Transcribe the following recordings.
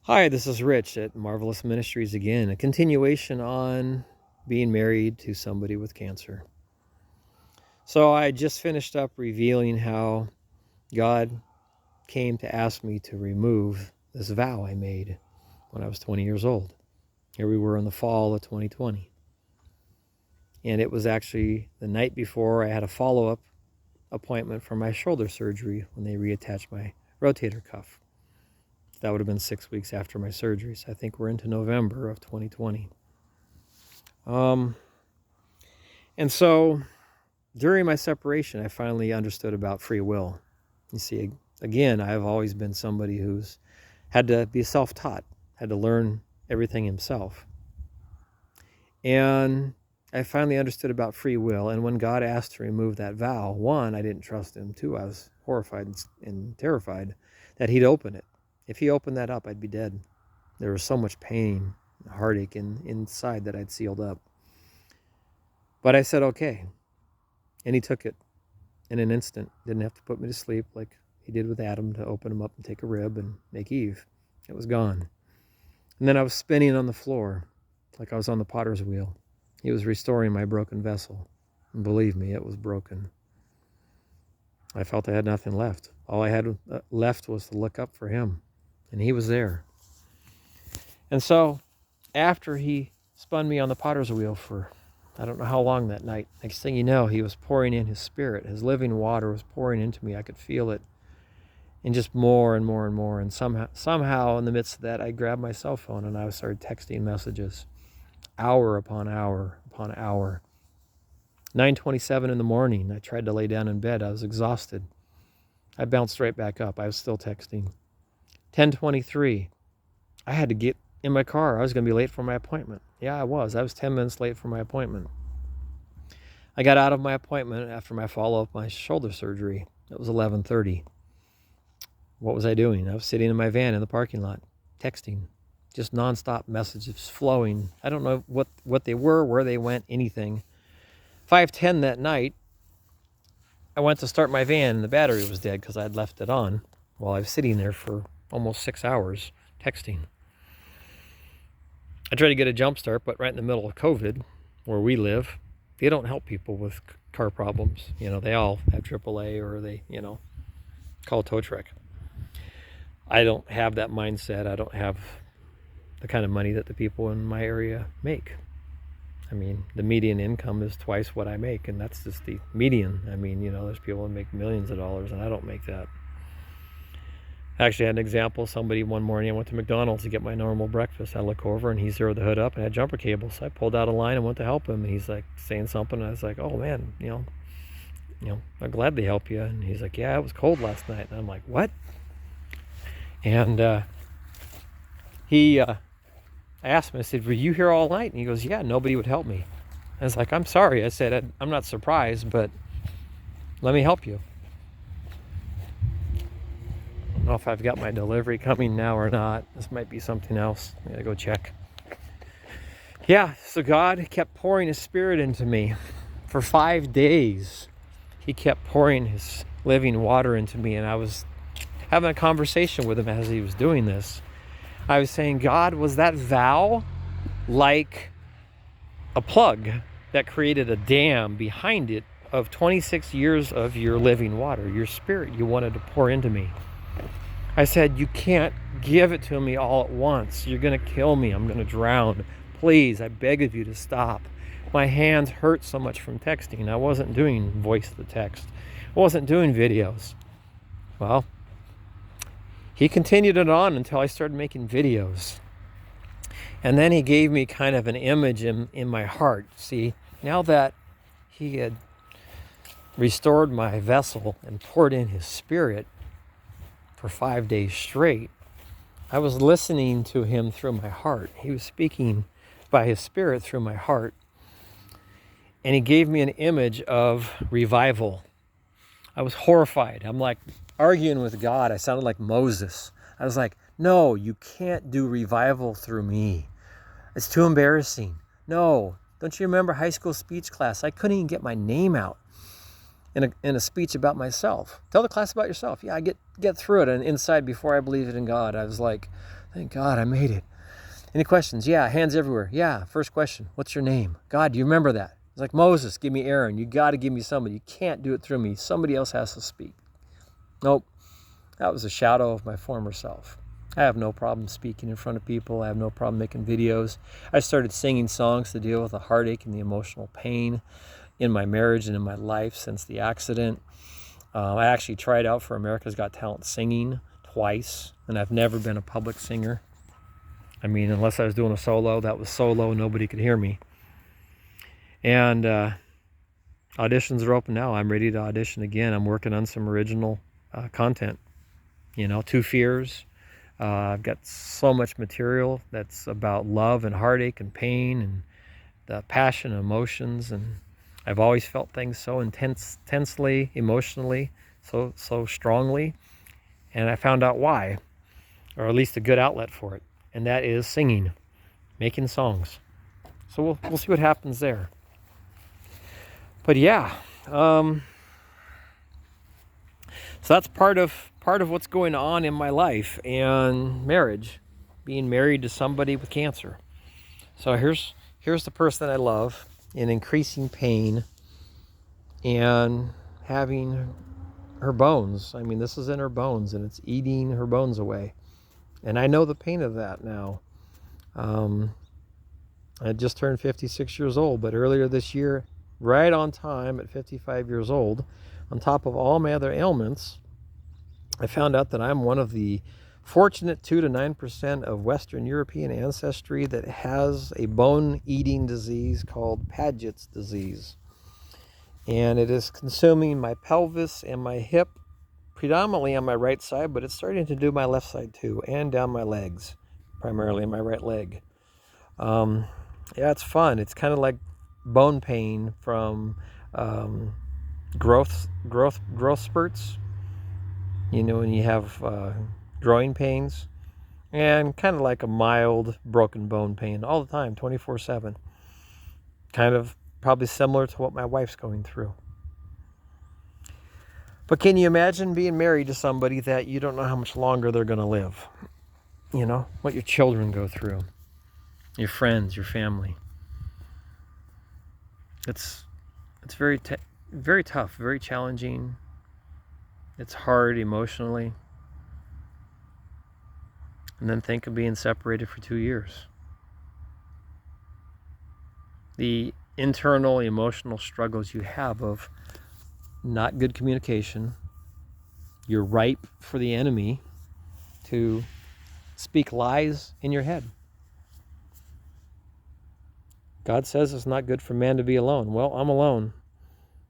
Hi, this is Rich at Marvelous Ministries again, a continuation on being married to somebody with cancer. So I just finished up revealing how God came to ask me to remove this vow I made when I was 20 years old. Here we were in the fall of 2020. And it was actually the night before I had a follow-up appointment for my shoulder surgery when they reattached my rotator cuff. That would have been 6 weeks after my surgery. So I think we're into November of 2020. And so during my separation, I finally understood about free will. You see, again, I've always been somebody who's had to be self-taught, had to learn everything himself. And I finally understood about free will. And when God asked to remove that vow, one, I didn't trust him. Two, I was horrified and terrified that he'd open it. If he opened that up, I'd be dead. There was so much pain, heartache inside that I'd sealed up. But I said, okay. And he took it in an instant. Didn't have to put me to sleep like he did with Adam to open him up and take a rib and make Eve. It was gone. And then I was spinning on the floor like I was on the potter's wheel. He was restoring my broken vessel. And believe me, it was broken. I felt I had nothing left. All I had left was to look up for him. And he was there. And so after he spun me on the potter's wheel for I don't know how long that night, next thing you know, he was pouring in his spirit. His living water was pouring into me. I could feel it. And just more and more and more. And somehow in the midst of that, I grabbed my cell phone and I started texting messages. Hour upon hour upon hour. 9:27 in the morning, I tried to lay down in bed. I was exhausted. I bounced right back up. I was still texting. 10:23, I had to get in my car. I was going to be late for my appointment. Yeah, I was. I was 10 minutes late for my appointment. I got out of my appointment after my follow-up, my shoulder surgery. It was 11:30. What was I doing? I was sitting in my van in the parking lot, texting. Just nonstop messages flowing. I don't know what they were, where they went, anything. 5:10 that night, I went to start my van and the battery was dead because I'd left it on while I was sitting there for almost 6 hours texting. I tried to get a jump start, but right in the middle of COVID, where we live, they don't help people with car problems. They all have AAA or they, call a tow truck. I don't have that mindset. I don't have the kind of money that the people in my area make. I mean, the median income is twice what I make, and that's just the median. I mean, there's people that make millions of dollars, and I don't make that. I actually had an example. Somebody one morning, I went to McDonald's to get my normal breakfast. I look over, and he zeroed the hood up and had jumper cables. So I pulled out a line and went to help him, and he's like saying something, and I was like, oh, man, I'd gladly help you. And he's like, yeah, it was cold last night. And I'm like, what? And I asked him, I said, were you here all night? And he goes, yeah, nobody would help me. I was like, I'm sorry. I said, I'm not surprised, but let me help you. I don't know if I've got my delivery coming now or not. This might be something else. I gotta go check. Yeah, so God kept pouring his spirit into me. For 5 days, he kept pouring his living water into me, and I was having a conversation with him as he was doing this. I was saying, God, was that vow like a plug that created a dam behind it of 26 years of your living water, your spirit you wanted to pour into me? I said, you can't give it to me all at once. You're going to kill me. I'm going to drown. Please, I beg of you to stop. My hands hurt so much from texting. I wasn't doing voice to text. I wasn't doing videos. Well, he continued it on until I started making videos. And then he gave me kind of an image in my heart. See, now that he had restored my vessel and poured in his spirit for 5 days straight, I was listening to him through my heart. He was speaking by his spirit through my heart. And he gave me an image of revival. I was horrified. I'm like arguing with God. I sounded like Moses. I was like, no, you can't do revival through me. It's too embarrassing. No, don't you remember high school speech class? I couldn't even get my name out. in a speech about myself. Tell the class about yourself. Yeah, I get through it. And inside, before I believed it in God, I was like, thank God I made it. Any questions? Yeah, hands everywhere. Yeah, first question. What's your name? God, do you remember that? It's like, Moses, give me Aaron. You got to give me somebody. You can't do it through me. Somebody else has to speak. Nope. That was a shadow of my former self. I have no problem speaking in front of people. I have no problem making videos. I started singing songs to deal with the heartache and the emotional pain in my marriage and in my life since the accident. I actually tried out for America's Got Talent singing twice, and I've never been a public singer. I mean, unless I was doing a solo, that was solo, nobody could hear me. And auditions are open now. I'm ready to audition again. I'm working on some original content. You know, Two Fears. I've got so much material that's about love and heartache and pain and the passion and emotions. And I've always felt things so intensely, emotionally, so strongly. And I found out why, or at least a good outlet for it. And that is singing, making songs. So we'll see what happens there. But yeah, so that's part of what's going on in my life and marriage, being married to somebody with cancer. So here's the person I love in increasing pain and having her bones. I mean, this is in her bones and it's eating her bones away. And I know the pain of that now. I just turned 56 years old, but earlier this year, right on time at 55 years old, on top of all my other ailments, I found out that I'm one of the fortunate 2 to 9% of Western European ancestry that has a bone-eating disease called Paget's disease. And it is consuming my pelvis and my hip, predominantly on my right side, but it's starting to do my left side too, and down my legs, primarily my right leg. Yeah, it's fun. It's kind of like bone pain from growth spurts. You know, when you have growing pains, and kind of like a mild broken bone pain all the time, 24/7. Kind of probably similar to what my wife's going through. But can you imagine being married to somebody that you don't know how much longer they're going to live? You know, what your children go through, your friends, your family. It's very tough, very challenging. It's hard emotionally. And then think of being separated for 2 years. The internal emotional struggles you have of not good communication. You're ripe for the enemy to speak lies in your head. God says it's not good for man to be alone. Well, I'm alone.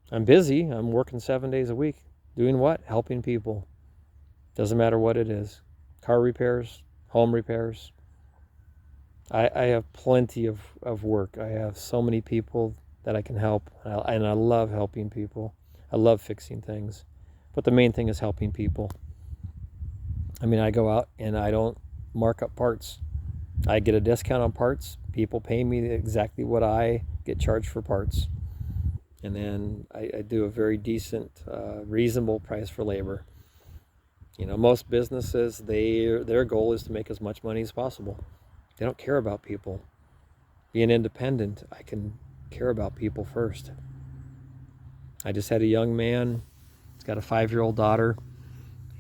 I'm busy. I'm working 7 days a week. Doing what? Helping people. Doesn't matter what it is. Car repairs, home repairs. I have plenty of work. I have so many people that I can help. And I love helping people. I love fixing things. But the main thing is helping people. I mean, I go out and I don't mark up parts. I get a discount on parts. People pay me exactly what I get charged for parts. And then I do a very decent, reasonable price for labor. You know, most businesses, their goal is to make as much money as possible. They don't care about people. Being independent, I can care about people first. I just had a young man. He's got a 5-year-old daughter.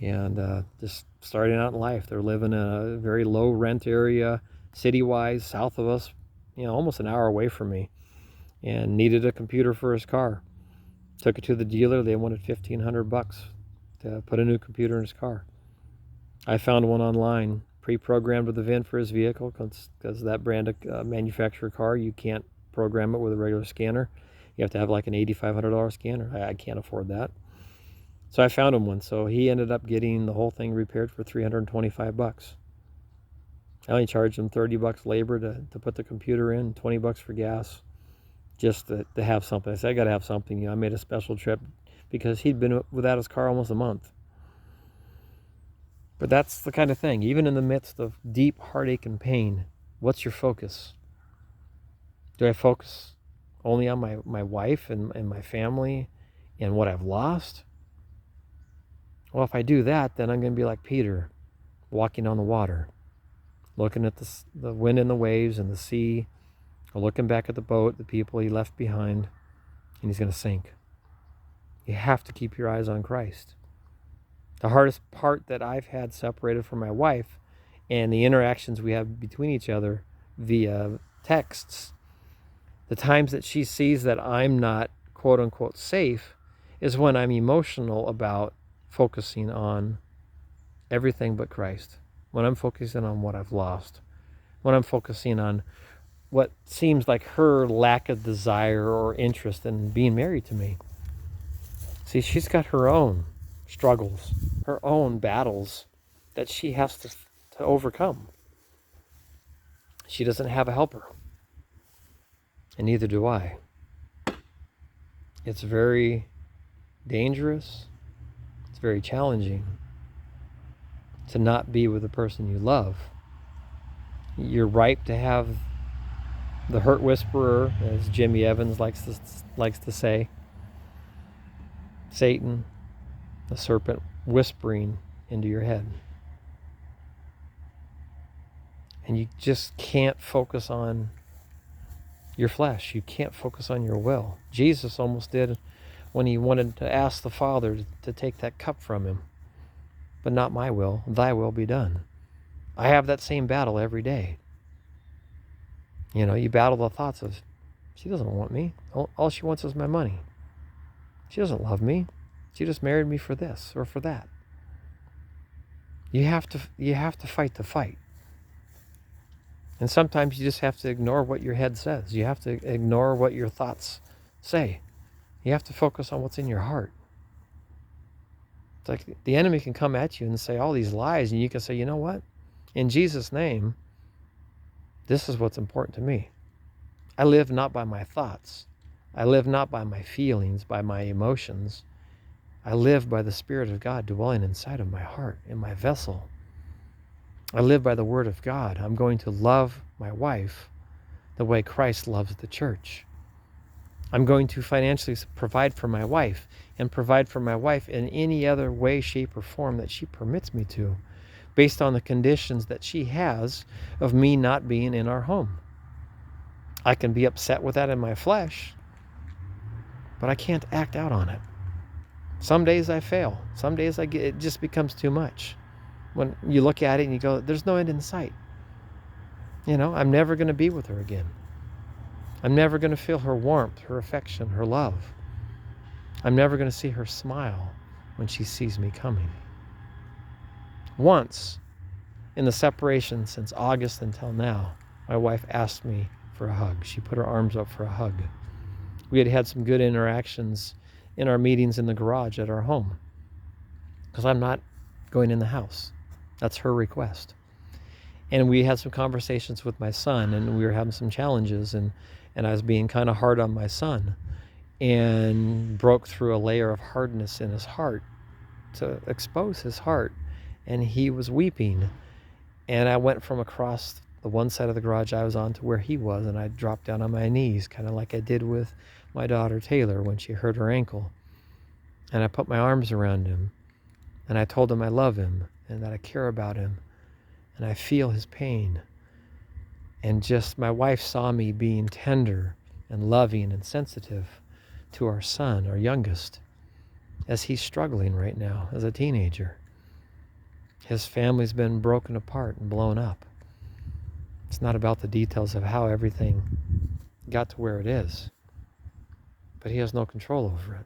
And just starting out in life. They're living in a very low rent area, city-wise, south of us, you know, almost an hour away from me, and needed a computer for his car. Took it to the dealer. They wanted $1,500 to put a new computer in his car. I found one online, pre-programmed with a VIN for his vehicle, because that brand of manufacturer car, you can't program it with a regular scanner. You have to have like an $8,500 scanner. I can't afford that. So I found him one. So he ended up getting the whole thing repaired for $325. I only charged him $30 labor to put the computer in, $20 for gas, just to have something. I said, I got to have something. You know, I made a special trip because he'd been without his car almost a month. But that's the kind of thing. Even in the midst of deep heartache and pain, what's your focus? Do I focus only on my wife and my family and what I've lost, well, if I do that, then I'm going to be like Peter, walking on the water, looking at the wind and the waves and the sea, or looking back at the boat, the people he left behind, and he's going to sink. You have to keep your eyes on Christ. The hardest part that I've had separated from my wife and the interactions we have between each other via texts, the times that she sees that I'm not quote unquote safe is when I'm emotional about focusing on everything but Christ. When I'm focusing on what I've lost. When I'm focusing on what seems like her lack of desire or interest in being married to me. See, she's got her own struggles, her own battles that she has to overcome. She doesn't have a helper. And neither do I. It's very dangerous. It's very challenging to not be with the person you love. You're ripe to have the hurt whisperer, as Jimmy Evans likes to say. Satan, the serpent, whispering into your head. And you just can't focus on your flesh. You can't focus on your will. Jesus almost did when he wanted to ask the Father to take that cup from him. But not my will, thy will be done. I have that same battle every day. You battle the thoughts of, she doesn't want me. All she wants is my money. She doesn't love me. She just married me for this or for that. You have to fight the fight. And sometimes you just have to ignore what your head says. You have to ignore what your thoughts say. You have to focus on what's in your heart. It's like the enemy can come at you and say all these lies, and you can say, you know what? In Jesus' name, this is what's important to me. I live not by my thoughts. I live not by my feelings, by my emotions. I live by the Spirit of God dwelling inside of my heart, in my vessel. I live by the Word of God. I'm going to love my wife the way Christ loves the church. I'm going to financially provide for my wife and provide for my wife in any other way, shape, or form that she permits me to, based on the conditions that she has of me not being in our home. I can be upset with that in my flesh, but I can't act out on it. Some days I fail. Some days it just becomes too much. When you look at it and you go, there's no end in sight. I'm never going to be with her again. I'm never going to feel her warmth, her affection, her love. I'm never going to see her smile when she sees me coming. Once, in the separation since August until now, my wife asked me for a hug. She put her arms up for a hug. We had had some good interactions in our meetings in the garage at our home, because I'm not going in the house. That's her request. And we had some conversations with my son, and we were having some challenges, and I was being kind of hard on my son, and broke through a layer of hardness in his heart to expose his heart. And he was weeping. And I went from across the one side of the garage I was on to where he was, and I dropped down on my knees, kind of like I did with my daughter Taylor when she hurt her ankle. And I put my arms around him, and I told him I love him and that I care about him, and I feel his pain. And just my wife saw me being tender and loving and sensitive to our son, our youngest, as he's struggling right now as a teenager. His family's been broken apart and blown up. It's not about the details of how everything got to where it is, but he has no control over it.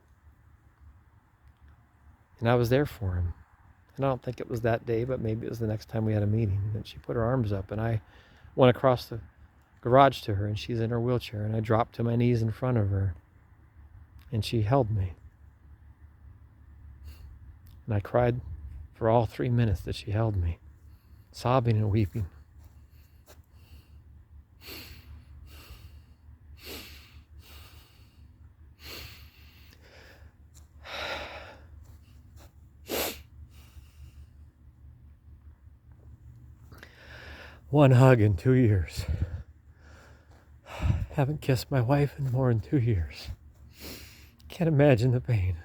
And I was there for him. And I don't think it was that day, but maybe it was the next time we had a meeting, that she put her arms up, and I went across the garage to her, and she's in her wheelchair, and I dropped to my knees in front of her, and she held me. And I cried for all 3 minutes that she held me, sobbing and weeping. One hug in 2 years. Haven't kissed my wife in more than 2 years. can't imagine the pain.